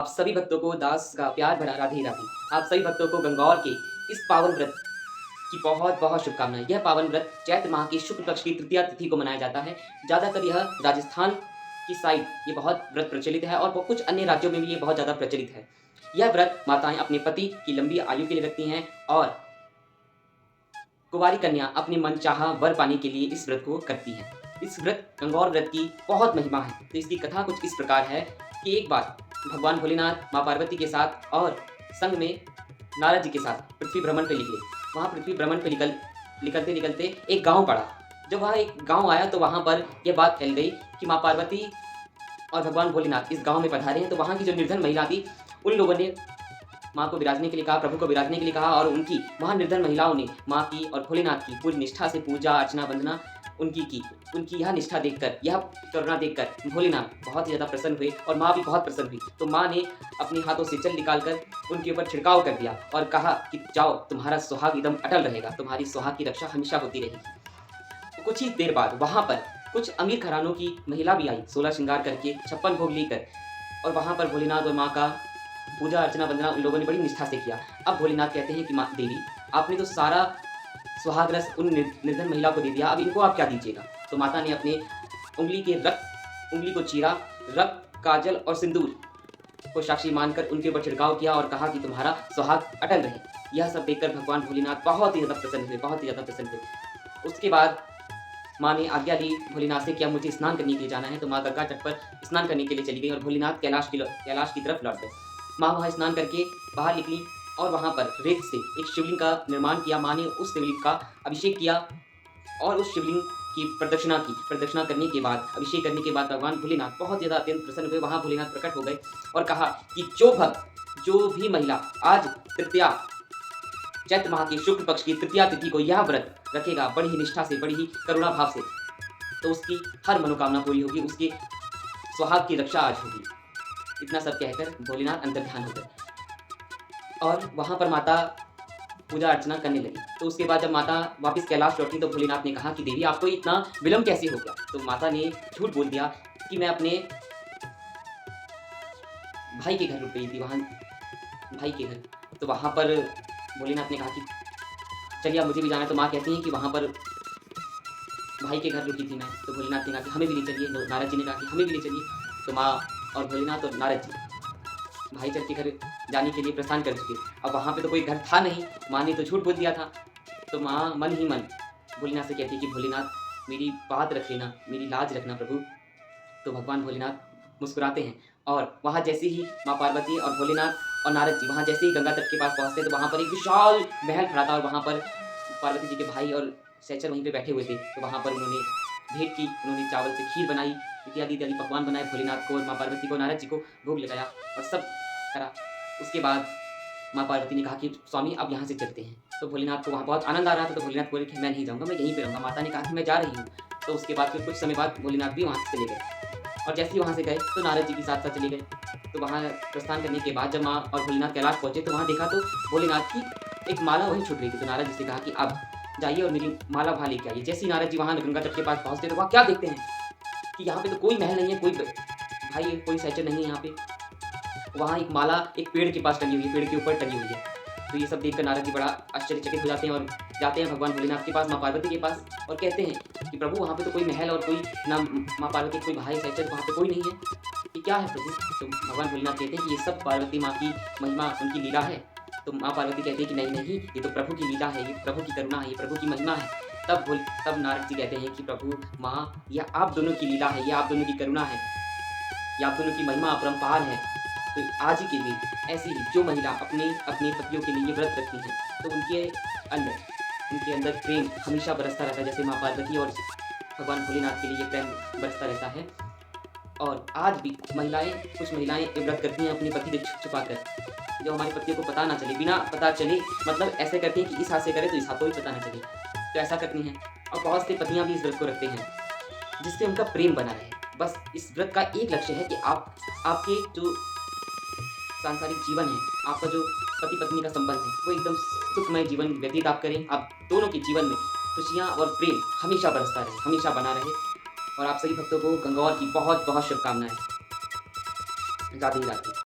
आप सभी भक्तों को दास का प्यार भरा राधे राधे। आप सभी भक्तों को गंगौर के इस पावन व्रत की बहुत-बहुत शुभकामनाएँ। यह पावन व्रत चैत्र माह की शुक्ल पक्ष की तृतीया तिथि को मनाया जाता है। ज़्यादातर यह राजस्थान की साइड ये बहुत व्रत प्रचलित है और कुछ अन्य राज्यों में भी ये बहुत ज़्यादा प्रचलित है। यह व्रत माताएँ अपने पति की लंबी आयु के लिए रखती हैं और कुँवारी कन्या अपने मनचाहा वर पाने के लिए इस व्रत को करती है। इस गंगौर व्रत की बहुत महिमा है। तो इसकी कथा कुछ इस प्रकार है कि एक बार भगवान भोलेनाथ माँ पार्वती के साथ और संग में नारद जी के साथ पृथ्वी भ्रमण पे निकले। वहाँ पृथ्वी भ्रमण पे निकलते-निकलते एक गाँव पड़ा। जब वहाँ एक गाँव आया तो वहाँ पर ये बात फैल गई कि माँ पार्वती और भगवान भोलेनाथ इस गाँव में पधारे हैं। तो वहाँ की जो निर्धन महिला थी, उन लोगों ने माँ को विराजने के लिए कहा, प्रभु को विराजने के लिए कहा और उनकी वहाँ निर्धन महिलाओं ने माँ की और भोलेनाथ की पूरी निष्ठा से पूजा अर्चना वंदना उनकी की। उनकी यह निष्ठा देखकर, यह करुणा देखकर भोलेनाथ बहुत ही ज़्यादा प्रसन्न हुए और माँ भी बहुत प्रसन्न हुई। तो माँ ने अपने हाथों से जल निकालकर उनके ऊपर छिड़काव कर दिया और कहा कि जाओ, तुम्हारा सुहाग एकदम अटल रहेगा, तुम्हारी सुहाग की रक्षा हमेशा होती रहेगी। तो कुछ ही देर बाद वहाँ पर कुछ अमीर घरानों की महिला भी आई, 16 श्रृंगार करके 56 भोग लेकर, और वहाँ पर भोलेनाथ और माँ का पूजा अर्चना वंदना उन लोगों ने बड़ी निष्ठा से किया। अब भोलेनाथ कहते हैं कि माँ देवी, आपने तो सारा सुहाग रस उन निर्धन महिला को दे दिया, अब इनको आप क्या दीजिएगा? तो माता ने अपने उंगली को चीरा, रक्त, काजल और सिंदूर को साक्षी मानकर उनके ऊपर छिड़काव किया और कहा कि तुम्हारा सुहाग अटल रहे। यह सब देखकर भगवान भोलेनाथ बहुत ही ज़्यादा प्रसन्न हुए, बहुत ही ज़्यादा प्रसन्न हुए। उसके बाद माँ ने आज्ञा ली भोलेनाथ से, क्या मुझे स्नान करने के लिए जाना है? तो माँ गंगा तट पर स्नान करने के लिए चली गई और भोलेनाथ कैलाश की तरफ लौट गए। माँ वहाँ स्नान करके बाहर निकली और वहाँ पर रेत से एक शिवलिंग का निर्माण किया। माँ ने उस शिवलिंग का अभिषेक किया और उस शिवलिंग की प्रदक्षिणा की। प्रदक्षिणा करने के बाद, अभिषेक करने के बाद भगवान भोलेनाथ बहुत ज़्यादा अत्यंत प्रसन्न हुए। वहाँ भोलेनाथ प्रकट हो गए और कहा कि जो भक्त, जो भी महिला आज तृतीया चैत्र माह की शुक्ल पक्ष की तृतीया तिथि को यह व्रत रखेगा बड़ी ही निष्ठा से, बड़ी ही करुणा भाव से, तो उसकी हर मनोकामना पूरी होगी, उसके सुहाग की रक्षा आज होगी। इतना सब कहकर भोलेनाथ अंतर्ध्यान हो गए और वहाँ पर माता पूजा अर्चना करने लगी। तो उसके बाद जब माता वापस कैलाश लौटी तो भोलेनाथ ने कहा कि देवी, आपको इतना विलम्ब कैसे हो गया? तो माता ने झूठ बोल दिया कि मैं अपने भाई के घर रुक गई थी, वहाँ भाई के घर। तो वहाँ पर भोलेनाथ ने कहा कि चलिए अब मुझे भी जाना है। तो माँ कहती हैं कि वहाँ पर भाई के घर रुकी थी मैं। तो भोलेनाथ ने कहा कि हमें भी ले चलिए। नारद जी ने कहा कि हमें भी ले चलिए। तो माँ और भोलेनाथ और नारद जी भाई चल के घर जाने के लिए प्रस्थान कर चुके। अब वहाँ पे तो कोई घर था नहीं, माँ ने तो झूठ बोल दिया था। तो माँ मन ही मन भोलेनाथ से कहती है कि भोलेनाथ मेरी बात रख लेना, मेरी लाज रखना प्रभु। तो भगवान भोलेनाथ मुस्कुराते हैं और वहाँ जैसे ही माँ पार्वती और भोलेनाथ और नारद जी वहाँ जैसे ही गंगा तट के पास पहुँचते तो वहाँ पर एक विशाल महल खड़ा था और वहाँ पर पार्वती जी के भाई और सहचर वहीं पे बैठे हुए थे। तो वहाँ पर उन्होंने भेंट की, उन्होंने चावल से खीर बनाई, इत्यादि पकवान बनाए, भोलेनाथ को और माँ पार्वती को, नारद जी को भोग लगाया और सब करा। उसके बाद माँ पार्वती ने कहा कि स्वामी अब यहाँ से चलते हैं। तो भोलेनाथ को वहाँ बहुत आनंद आ रहा था। तो भोलेनाथ बोले कि मैं नहीं जाऊँगा, मैं यहीं पे रहूँगा। माता ने कहा कि मैं जा रही हूँ। तो उसके बाद फिर कुछ समय बाद भोलेनाथ भी वहाँ से चले गए और जैसे ही वहाँ से गए तो नारद जी भी साथ-साथ चले गए। तो वहाँ प्रस्थान करने के बाद जब माँ और भोलेनाथ कैलाश पहुँचे तो वहाँ देखा तो भोलेनाथ की एक माला वहीं छूट गई थी। तो नारद जी से कहा कि आप जाइए और मेरी माला वहाँ लेके आइए। जैसे ही नारद जी वहाँ गंगा तट के पास पहुँचते तो वहाँ क्या देखते हैं कि यहाँ पे तो कोई महल नहीं है, कोई भाई, कोई सहचर नहीं है यहाँ पे। वहाँ एक माला एक पेड़ के पास टंगी हुई है, पेड़ के ऊपर टंगी हुई है। तो ये सब देखकर नारद जी बड़ा आश्चर्यचकित हो जाते हैं और जाते हैं भगवान भोलेनाथ के पास, माँ पार्वती के पास, और कहते हैं कि प्रभु वहाँ पे तो कोई महल और कोई ना माँ पार्वती कोई भाई सहचर वहाँ पे कोई नहीं है, ये क्या है प्रभु? तो भगवान भोलेनाथ कहते हैं कि ये सब पार्वती माँ की महिमा, उनकी लीला है। तो माँ पार्वती कहते हैं कि नहीं नहीं, ये तो प्रभु की लीला है, ये प्रभु की करुणा है, ये प्रभु की महिमा है। तब नारद जी कहते हैं कि प्रभु माँ, यह आप दोनों की लीला है, यह आप दोनों की करुणा है, ये आप दोनों की महिमा अपरंपार है। तो आज ही के दिन ऐसी ही जो महिला अपने पतियों के लिए ये व्रत रखती हैं तो उनके अंदर प्रेम हमेशा बरसता रहता है। जैसे माँ पार्वती और भगवान भोलेनाथ के लिए ये प्रेम बरसता रहता है। और आज भी कुछ महिलाएं ये व्रत करती हैं अपने पति को छुपा कर, जो हमारे पतियों को पता ना चले, बिना पता चले, मतलब ऐसे करती हैं कि इस हाथ से करे तो इस हाथ को भी पता ना चले, तो ऐसा करती हैं। और बहुत सी पतियाँ भी इस व्रत को रखते हैं जिससे उनका प्रेम बना रहे। बस इस व्रत का एक लक्ष्य है कि आपके जो सांसारिक जीवन है, आपका जो पति पत्नी का संबंध है, वो एकदम सुखमय जीवन व्यतीत आप करें। आप दोनों के जीवन में खुशियाँ और प्रेम हमेशा बरसता रहे, हमेशा बना रहे। और आप सभी भक्तों को गंगौर की बहुत बहुत शुभकामनाएं। राधे राधे।